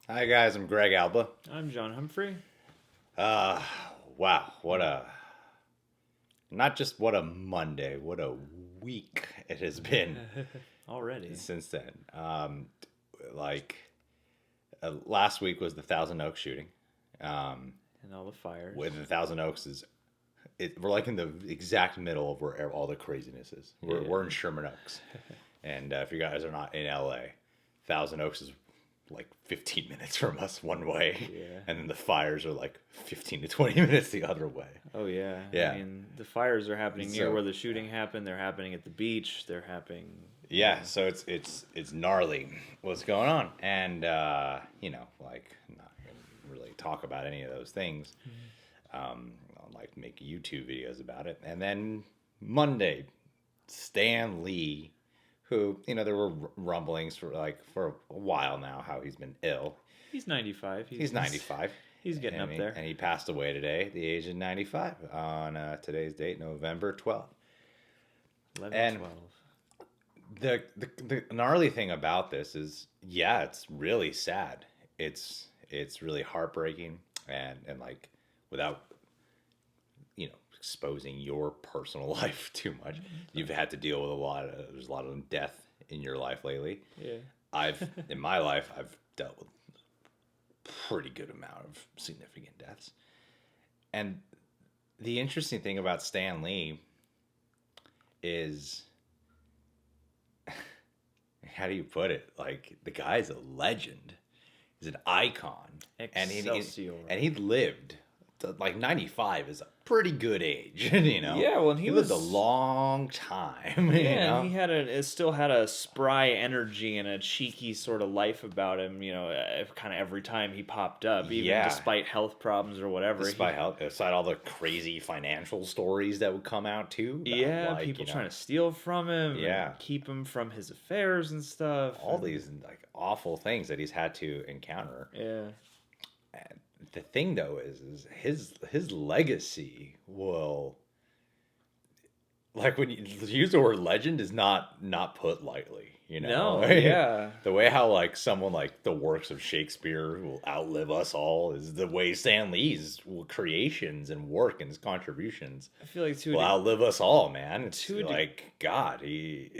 Hi guys, I'm Greg Alba. I'm John Humphrey. Uh, wow, what a not just what a Monday, what a week it has been Already. since then. Like last week was the Thousand Oaks shooting. Um, And all the fires. with the Thousand Oaks we're like in the exact middle of where all the craziness is. We're in Sherman Oaks, and if you guys are not in LA, Thousand Oaks is like 15 minutes from us one way, Yeah. and then the fires are like 15 to 20 minutes the other way. Oh yeah. Yeah. I mean, the fires are happening near So- where the shooting happened. They're happening at the beach. They're happening. Yeah, so it's gnarly what's going on, and like not gonna really talk about any of those things. I'll like make YouTube videos about it, and then Monday, Stan Lee, who there were rumblings for a while now how he's been ill. He's 95. He's 95. He's getting up there. And he passed away today at the age of 95 on today's date, November 12th. 11, and- 12. The gnarly thing about this is, yeah, it's really sad. It's really heartbreaking, and like without exposing your personal life too much, you've had to deal with there's a lot of death in your life lately. Yeah. In my life, I've dealt with pretty good amount of significant deaths. And the interesting thing about Stan Lee is, how do you put it? Like, the guy's a legend. He's an icon. Excelsior. And he lived like 95 is a pretty good age, Yeah, well, and he lived a long time. Yeah, and he had still had a spry energy and a cheeky sort of life about him. Kind of every time he popped up, even despite health problems or whatever. Despite all the crazy financial stories that would come out too. About, people trying to steal from him. Yeah, and keep him from his affairs and stuff. All these like awful things that he's had to encounter. Yeah. And the thing though is his legacy will, like, when you use the word legend, is not put lightly, No, yeah. The way how like someone like the works of Shakespeare will outlive us all is the way Stan Lee's creations and work and his contributions I feel like will outlive us all, man. It's like God, he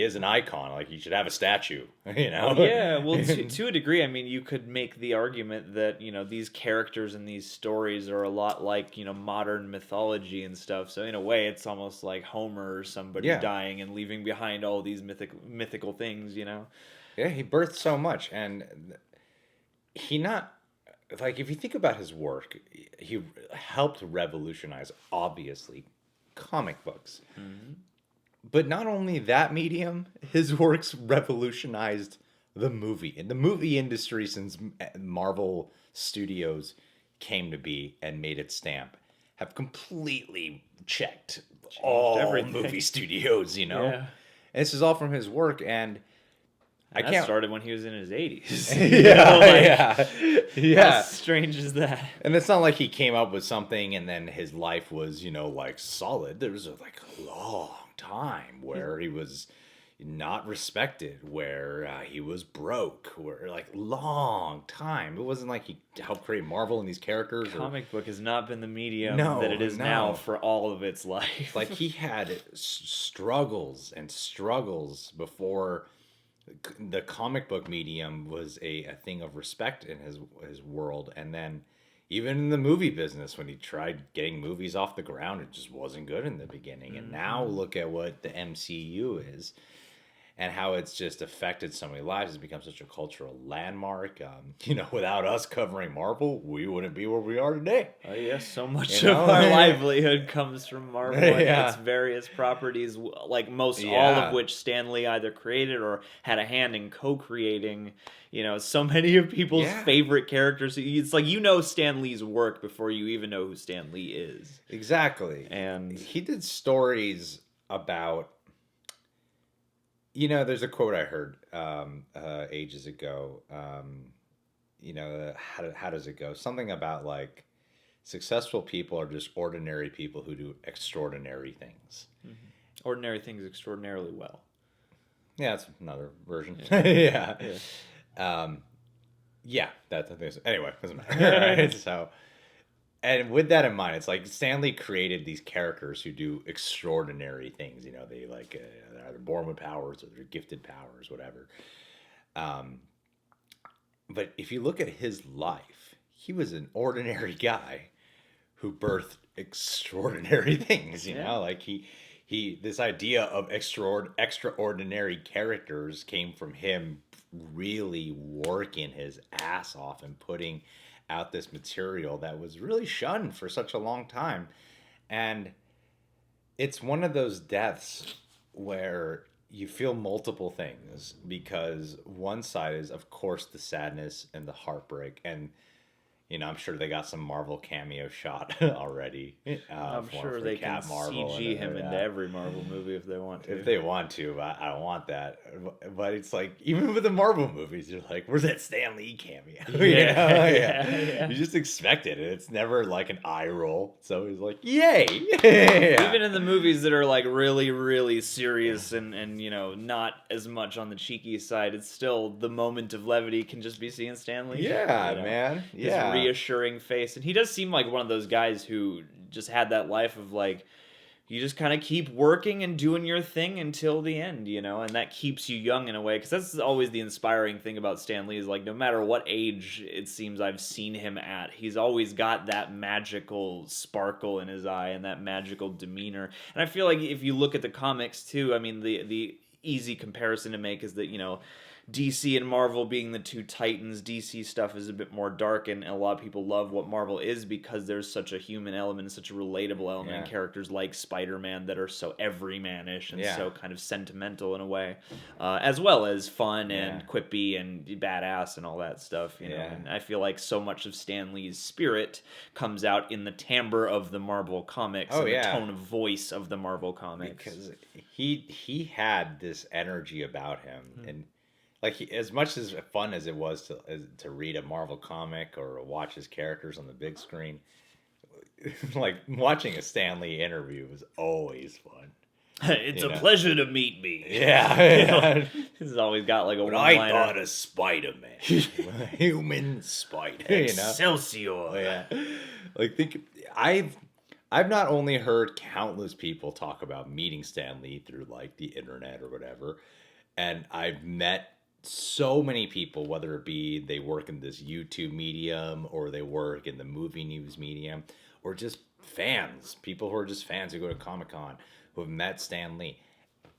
is an icon. Like, he should have a statue, Yeah, well, to a degree, I mean, you could make the argument that, these characters and these stories are a lot like, modern mythology and stuff. So in a way, it's almost like Homer or somebody dying and leaving behind all these mythical things, Yeah, he birthed so much, and if you think about his work, he helped revolutionize, obviously, comic books. Mm-hmm. But not only that medium, his works revolutionized the movie. In the movie industry, since Marvel Studios came to be and made its stamp, have completely checked all everything. movie studios, Yeah. And this is all from his work, and that started when he was in his 80s. Yeah. How strange is that? And it's not like he came up with something and then his life was, like, solid. There was a long time where he was not respected, where he was broke, where long time. It wasn't like he helped create Marvel and these characters. Comic book has not been the medium that it is now for all of its life. Like, he had struggles and struggles before the comic book medium was a thing of respect in his world. And then even in the movie business, when he tried getting movies off the ground, it just wasn't good in the beginning. And now look at what the MCU is and how it's just affected so many lives. It's become such a cultural landmark. Without us covering Marvel, we wouldn't be where we are today. Oh yes, so much of our livelihood comes from Marvel and its various properties, like all of which Stan Lee either created or had a hand in co-creating. So many of people's favorite characters. It's like Stan Lee's work before you even know who Stan Lee is. Exactly. And he did stories about... there's a quote I heard ages ago. How does it go? Something about, like, successful people are just ordinary people who do extraordinary things. Mm-hmm. Ordinary things extraordinarily well. Yeah, that's another version. Yeah. Yeah, that's the thing. Anyway, doesn't matter. Right? So, and with that in mind, it's like Stan Lee created these characters who do extraordinary things. You know, they like they're either born with powers or they're gifted powers, whatever. Um, but if you look at his life, he was an ordinary guy who birthed extraordinary things. You know, like he this idea of extraordinary characters came from him really working his ass off and putting out this material that was really shunned for such a long time. And it's one of those deaths where you feel multiple things, because one side is of course the sadness and the heartbreak, and you know, I'm sure they got some Marvel cameo shot already. I'm sure they can CG him into every Marvel movie if they want to. If they want to, but I don't want that. But it's like, even with the Marvel movies, you're like, where's that Stan Lee cameo? Yeah. You just expect it. It's never like an eye roll. So he's like, yay! Even in the movies that are like really, really serious and you know, not as much on the cheeky side, it's still the moment of levity can just be seeing Stan Lee. Yeah, you know? Man. Yeah. Reassuring face, and he does seem like one of those guys who just had that life of like, you just kind of keep working and doing your thing until the end, you know, and that keeps you young in a way, because that's always the inspiring thing about Stan Lee is like, no matter what age it seems I've seen him at, he's always got that magical sparkle in his eye and that magical demeanor. And I feel like if you look at the comics too, I mean, the easy comparison to make is that, you know, DC and Marvel being the two titans, DC stuff is a bit more dark, and a lot of people love what Marvel is because there's such a human element, such a relatable element in characters like Spider-Man that are so everymanish and so kind of sentimental in a way, as well as fun and quippy and badass and all that stuff, you know. And I feel like so much of Stan Lee's spirit comes out in the timbre of the Marvel comics and the tone of voice of the Marvel comics. Because he had this energy about him, and like, as much as fun as it was to read a Marvel comic or watch his characters on the big screen, like watching a Stan Lee interview was always fun. It's a pleasure to meet me. Yeah. He's always got like a one-liner. I thought of Spider-Man. Human Spider. Excelsior. Like, I've not only heard countless people talk about meeting Stan Lee through like the internet or whatever, and I've met so many people, whether it be they work in this YouTube medium or they work in the movie news medium, or just fans, people who are just fans who go to Comic-Con who have met Stan Lee.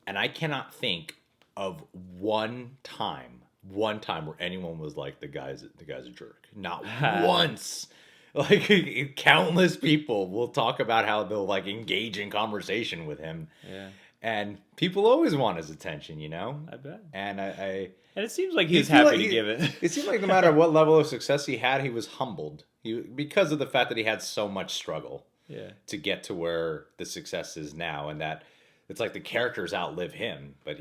And I cannot think of one time where anyone was like, the guy's a jerk. Not once. Like, countless people will talk about how they'll like engage in conversation with him. Yeah. And people always want his attention, you know? I bet. And and it seems like he's happy to give it. It seemed like no matter what level of success he had, he was humbled. Because of the fact that he had so much struggle to get to where the success is now, and that it's like the characters outlive him, but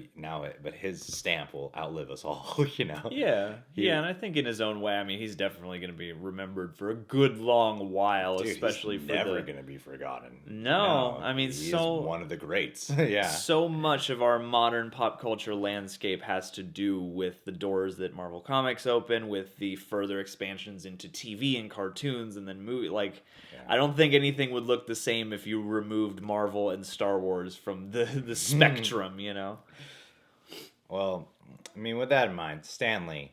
his stamp will outlive us all, you know? Yeah, and I think in his own way, I mean, he's definitely going to be remembered for a good long while, dude, especially he's for never going to be forgotten. No, I mean, he's one of the greats. So much of our modern pop culture landscape has to do with the doors that Marvel Comics open, with the further expansions into TV and cartoons, and then movie. Like, I don't think anything would look the same if you removed Marvel and Star Wars from the spectrum, you know? Well, I mean, with that in mind, Stan Lee,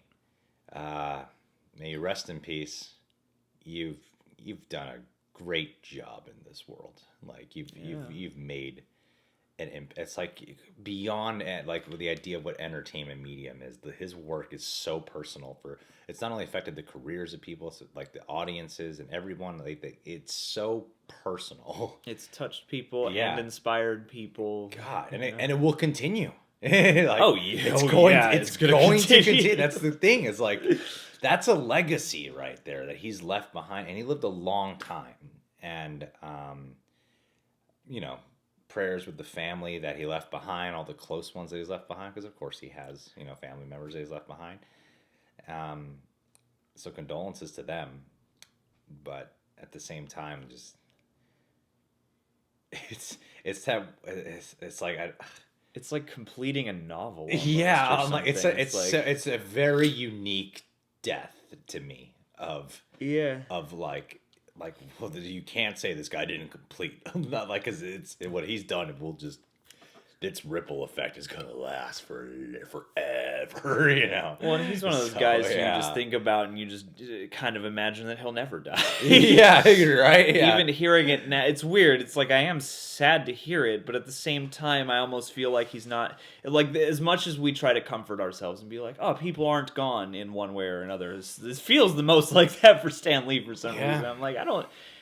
may you rest in peace. You've done a great job in this world. Like, you've made it's like beyond like the idea of what entertainment medium is. His work is so personal. It's not only affected the careers of people, it's like the audiences and everyone. Like, it's so personal. It's touched people and inspired people. God, and it will continue. like, it's going to continue. That's the thing. It's like, that's a legacy right there that he's left behind, and he lived a long time. And you know, prayers with the family that he left behind, all the close ones that he's left behind, because of course he has, you know, family members that he's left behind. So condolences to them, but at the same time, just it's like it's like completing a novel. Yeah, like it's a very unique death to me of like well, you can't say this guy didn't complete. Not like, because it's what he's done. It will just, its ripple effect is gonna last for forever, you know. Well, and he's one of those guys who you just think about and you just kind of imagine that he'll never die. Yeah, right. Yeah. Even hearing it now, it's weird. It's like, I am sad to hear it, but at the same time, I almost feel like he's not, like, as much as we try to comfort ourselves and be like, oh, people aren't gone in one way or another. This feels the most like that for Stan Lee for some reason. I'm like,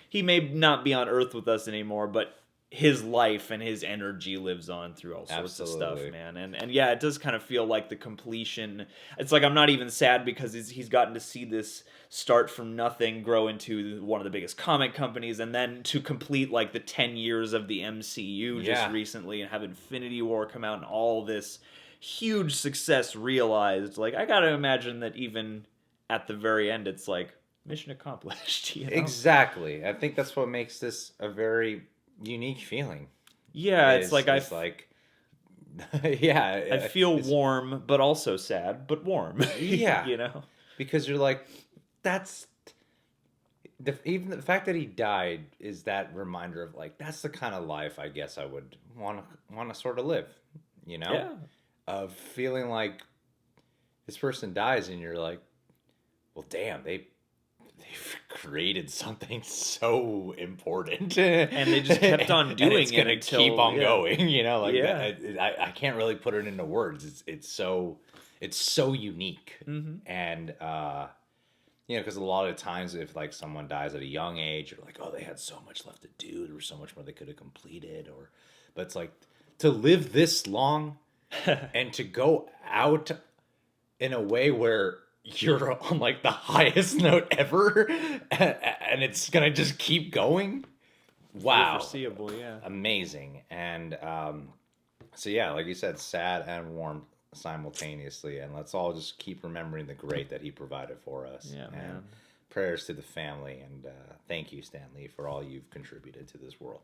he may not be on Earth with us anymore, but his life and his energy lives on through all sorts of stuff, man. And yeah, it does kind of feel like the completion. It's like, I'm not even sad because he's gotten to see this start from nothing, grow into one of the biggest comic companies, and then to complete like the 10 years of the MCU just recently, and have Infinity War come out and all this huge success realized. Like, I gotta imagine that even at the very end, it's like, mission accomplished. You know? Exactly. I think that's what makes this a very unique feeling. Yeah, it's like I feel warm, but also sad, but warm. Yeah, you know, because you're like, that's even the fact that he died is that reminder of like, that's the kind of life I guess I would want to sort of live. You know, of feeling like this person dies and you're like, well, damn, they've created something so important, and they just kept on doing it. It's gonna keep on going, you know. Like I can't really put it into words. It's so unique, and you know, because a lot of times if like someone dies at a young age, you're like, oh, they had so much left to do. There was so much more they could have completed, but it's like to live this long and to go out in a way where you're on like the highest note ever, and it's gonna just keep going. Wow, foreseeable, amazing. And so yeah, like you said, sad and warm simultaneously, and let's all just keep remembering the great that he provided for us. Yeah, and man. Prayers to the family, and thank you, Stan Lee, for all you've contributed to this world.